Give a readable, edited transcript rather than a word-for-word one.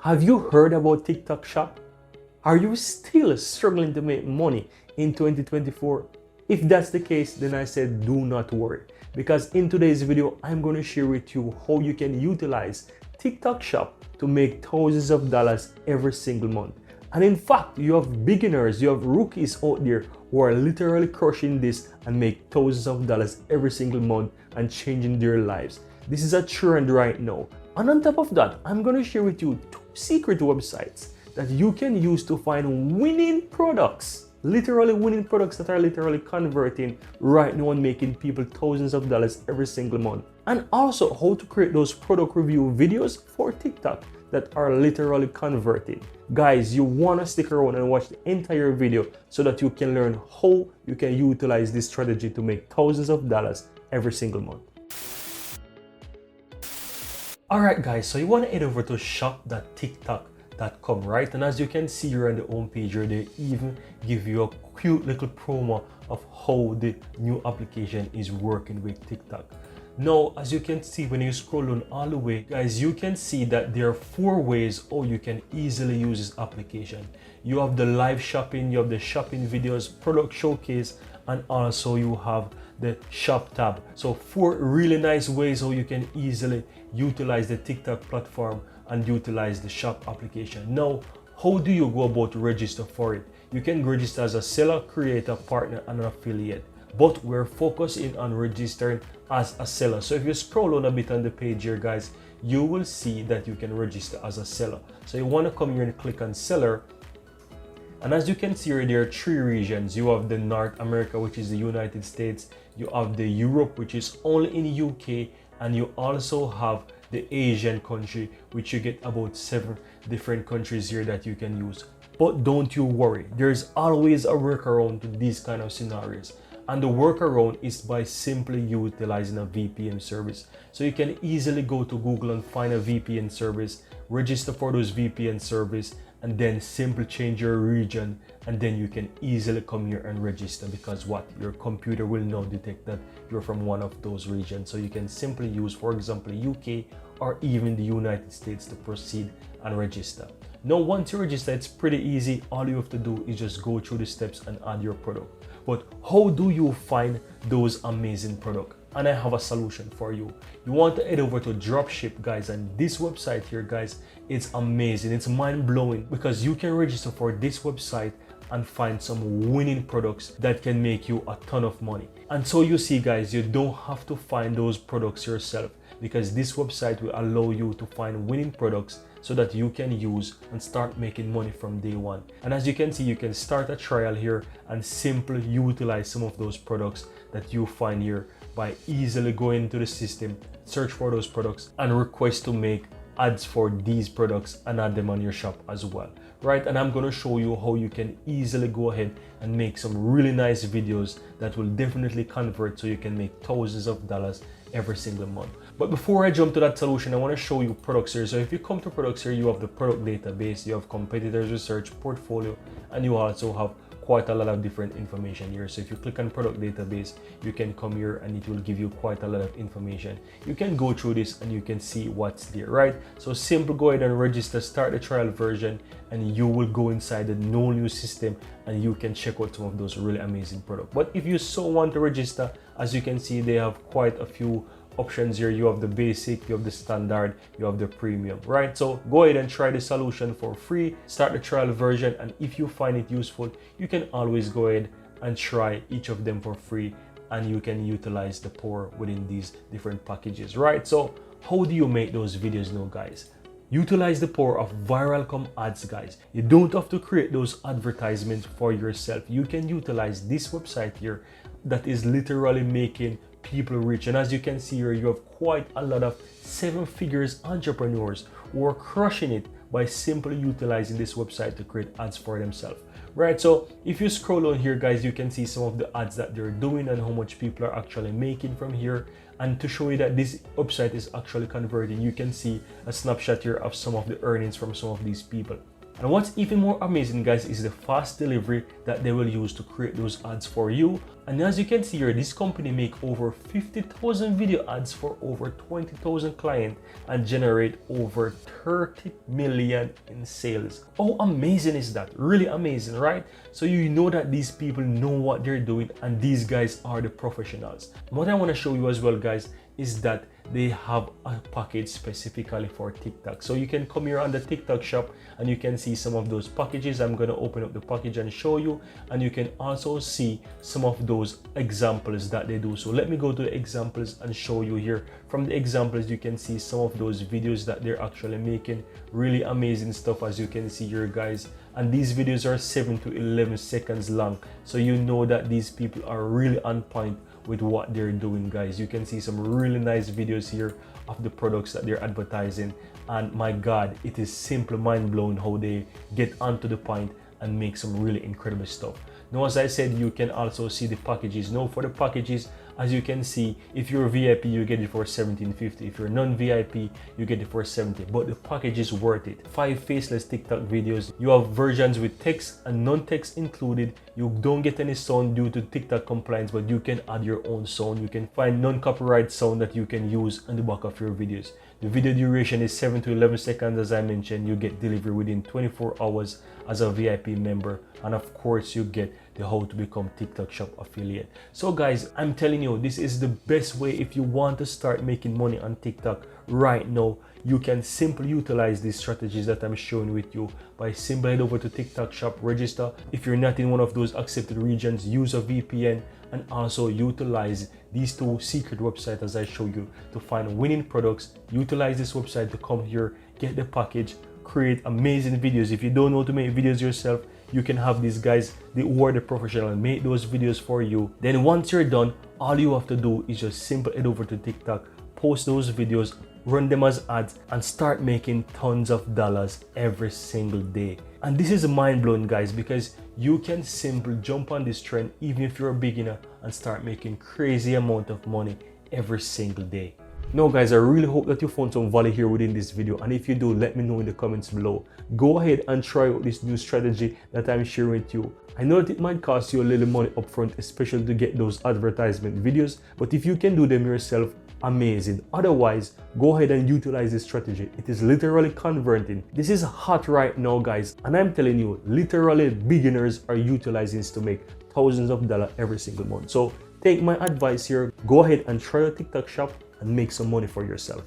Have you heard about TikTok Shop? Are you still struggling to make money in 2024? If that's the case, then I said do not worry, because in today's video I'm going to share with you how you can utilize TikTok Shop to make thousands of dollars every single month. And in fact, you have beginners, you have rookies out there who are literally crushing this and make thousands of dollars every single month and changing their lives. This is a trend right now. And on top of that, I'm going to share with you 2 secret websites that you can use to find winning products. Literally winning products that are literally converting right now and making people thousands of dollars every single month. And also how to create those product review videos for TikTok that are literally converting. Guys, you want to stick around and watch the entire video so that you can learn how you can utilize this strategy to make thousands of dollars every single month. Alright guys, so you want to head over to shop.tiktok.com, right? And as you can see here on the home page here, they even give you a cute little promo of how the new application is working with TikTok. Now, as you can see, when you scroll down all the way, guys, you can see that there are 4 ways how you can easily use this application. You have the live shopping, you have the shopping videos, product showcase, and also you have the shop tab. So 4 really nice ways how you can easily utilize the TikTok platform and utilize the shop application. Now, how do you go about to register for it? You can register as a seller, creator, partner, and an affiliate. But we're focusing on registering as a seller. So if you scroll on a bit on the page here, guys, you will see that you can register as a seller. So you want to come here and click on seller. And as you can see here, there are 3 regions. You have the North America, which is the United States. You have the Europe, which is only in the UK. And you also have the Asian country, which you get about 7 different countries here that you can use. But don't you worry, there's always a workaround to these kind of scenarios. And the workaround is by simply utilizing a VPN service. So you can easily go to Google and find a VPN service, register for those VPN service, and then simply change your region, and then you can easily come here and register, because what, your computer will now detect that you're from one of those regions. So you can simply use, for example, UK or even the United States to proceed and register. Now, once you register, it's pretty easy. All you have to do is just go through the steps and add your product. But how do you find those amazing products? And I have a solution for you. You want to head over to Dropship, guys, and this website here, guys, it's amazing. It's mind-blowing because you can register for this website and find some winning products that can make you a ton of money. And so you see, guys, you don't have to find those products yourself, because this website will allow you to find winning products so that you can use and start making money from day one. And as you can see, you can start a trial here and simply utilize some of those products that you find here by easily going into the system, search for those products, and request to make ads for these products and add them on your shop as well, right? And I'm going to show you how you can easily go ahead and make some really nice videos that will definitely convert, so you can make thousands of dollars every single month. But before I jump to that solution, I want to show you products here. So if you come to products here, you have the product database, you have competitors research, portfolio, and you also have quite a lot of different information here. So if you click on product database, you can come here and it will give you quite a lot of information. You can go through this and you can see what's there, right? So simply go ahead and register, start the trial version, and you will go inside the no new system and you can check out some of those really amazing products. But if you so want to register, as you can see, they have quite a few options here. You have the basic, you have the standard, you have the premium, right? So go ahead and try the solution for free, start the trial version, and if you find it useful, you can always go ahead and try each of them for free, and you can utilize the power within these different packages, right? So how do you make those videos now, guys? Utilize the power of Viralcom ads, guys. You don't have to create those advertisements for yourself. You can utilize this website here that is literally making people rich. And as you can see here, you have quite a lot of 7-figure entrepreneurs who are crushing it by simply utilizing this website to create ads for themselves, right? So if you scroll down here, guys, you can see some of the ads that they're doing and how much people are actually making from here. And to show you that this website is actually converting, you can see a snapshot here of some of the earnings from some of these people. And what's even more amazing, guys, is the fast delivery that they will use to create those ads for you. And as you can see here, this company make over 50,000 video ads for over 20,000 clients and generate over 30 million in sales. How amazing is that? Really amazing, right? So you know that these people know what they're doing, and these guys are the professionals. What I want to show you as well, guys, is that they have a package specifically for TikTok. So you can come here on the TikTok shop and you can see some of those packages. I'm going to open up the package and show you, and you can also see some of those examples that they do. So let me go to the examples and show you here. From the examples, you can see some of those videos that they're actually making. Really amazing stuff, as you can see here, guys. And these videos are 7 to 11 seconds long. So you know that these people are really on point with what they're doing, guys. You can see some really nice videos here of the products that they're advertising, and my god, it is simply mind-blowing how they get onto the point and make some really incredible stuff. Now, as I said, you can also see the packages. Now, for the packages, as you can see, if you're VIP, you get it for $17.50. If you're non-VIP, you get it for $70. But the package is worth it. 5 faceless TikTok videos. You have versions with text and non-text included. You don't get any sound due to TikTok compliance, but you can add your own sound. You can find non-copyright sound that you can use on the back of your videos. The video duration is 7 to 11 seconds, as I mentioned. You get delivery within 24 hours as a VIP member, and of course you get the how to become TikTok shop affiliate. So guys, I'm telling you, this is the best way if you want to start making money on TikTok right now. You can simply utilize these strategies that I'm showing with you by simply head over to TikTok shop, register. If you're not in one of those accepted regions, use a VPN, and also utilize these 2 secret websites as I show you to find winning products. Utilize this website to come here, get the package, create amazing videos. If you don't know how to make videos yourself, you can have these guys, they are the professional, make those videos for you. Then once you're done, all you have to do is just simply head over to TikTok, post those videos, run them as ads, and start making tons of dollars every single day. And this is mind-blowing, guys, because you can simply jump on this trend even if you're a beginner and start making crazy amount of money every single day. Now guys, I really hope that you found some value here within this video, and if you do, let me know in the comments below. Go ahead and try out this new strategy that I'm sharing with you. I know that it might cost you a little money upfront, especially to get those advertisement videos, but if you can do them yourself, amazing. Otherwise, go ahead and utilize this strategy. It is literally converting. This is hot right now, guys, and I'm telling you, literally beginners are utilizing this to make thousands of dollars every single month. So take my advice here, go ahead and try your TikTok shop and make some money for yourself.